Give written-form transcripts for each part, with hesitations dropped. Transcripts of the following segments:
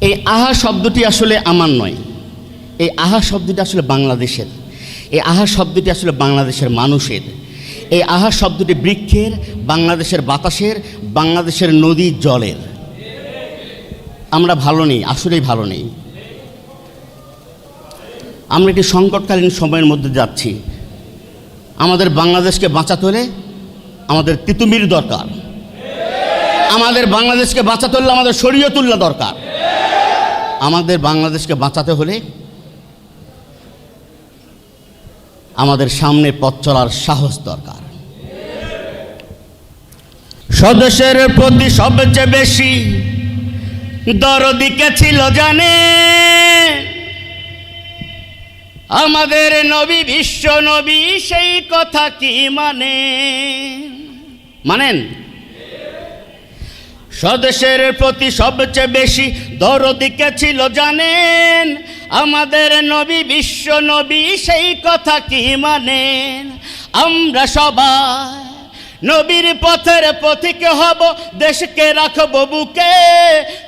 এই আহা শব্দটি আসলে আমার নয়, এই আহা শব্দটি আসলে বাংলাদেশের, এই আহা শব্দটি আসলে বাংলাদেশের মানুষের, এই আহা শব্দটি বৃক্ষের, বাংলাদেশের বাতাসের, বাংলাদেশের নদীর জলের। আমরা ভালো নেই, আসলেই ভালো নেই। আমরা একটি সংকটকালীন সময়ের মধ্যে যাচ্ছি। আমাদের বাংলাদেশকে বাঁচাতে হলে আমাদের তিতুমির দরকার, আমাদের বাংলাদেশকে বাঁচাতে হলে আমাদের শরীয়তুল্লাহ দরকার, আমাদের বাংলাদেশকে বাঁচাতে হলে আমাদের সামনে পথ চলার সাহস দরকার। স্বদেশের প্রতি সবচেয়ে বেশি দরদি কে ছিল জানে আমাদের নবী, বিশ্ব নবী, সেই কথা কি মানেন? স্বদেশের প্রতি সবচেয়ে বেশি দরদি কে ছিল জানেন আমাদের নবী, বিশ্ব নবী, সেই কথা কি মানেন? আমরা সবাই নবীর পথের পথিক হব, দেশকে রাখব বুকে,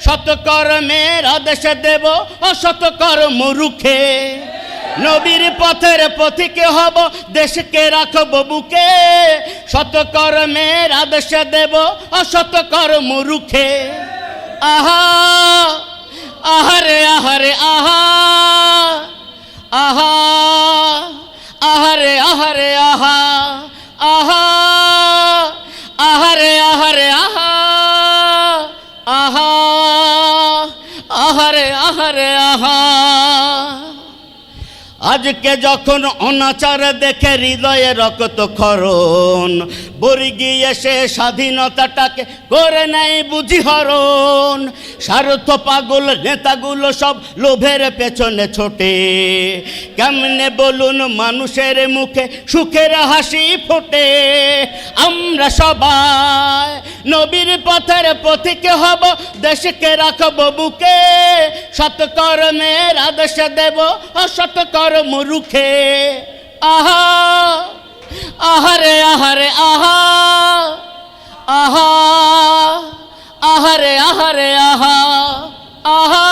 সৎকর্মের আদেশ দেব অসৎকর্ম রুখে। নবীর পথের পথিক হব, দেশকে রাখব বুকে, সৎকর্মের আদেশ দেব অসৎকর্ম রুখে। আহা আহারে আহারে আহা, আহা আহারে আহারে আহা, আহা আহারে আহারে আহা, আহা আহারে আহারে আহা। আজকে যখন অনাচার দেখে হৃদয়ে রক্ত ক্ষরণ, বর্গী এসে স্বাধীনতাটাকে করে নেয় বুঝি হরণ। স্বার্থ পাগল নেতাগুলো সব লোভের পেছনে ছোটে, কেমনে বলুন মানুষের মুখে সুখের হাসি ফোটে। আমরা সবাই নবীর পথের পথিক হব, দেশকে রাখব বুকে, সৎকর্মের আদেশ দেব অসৎকর্ম রুখে। আহা আহারে আহারে আহা, আহা আহারে আহারে আহা, আহা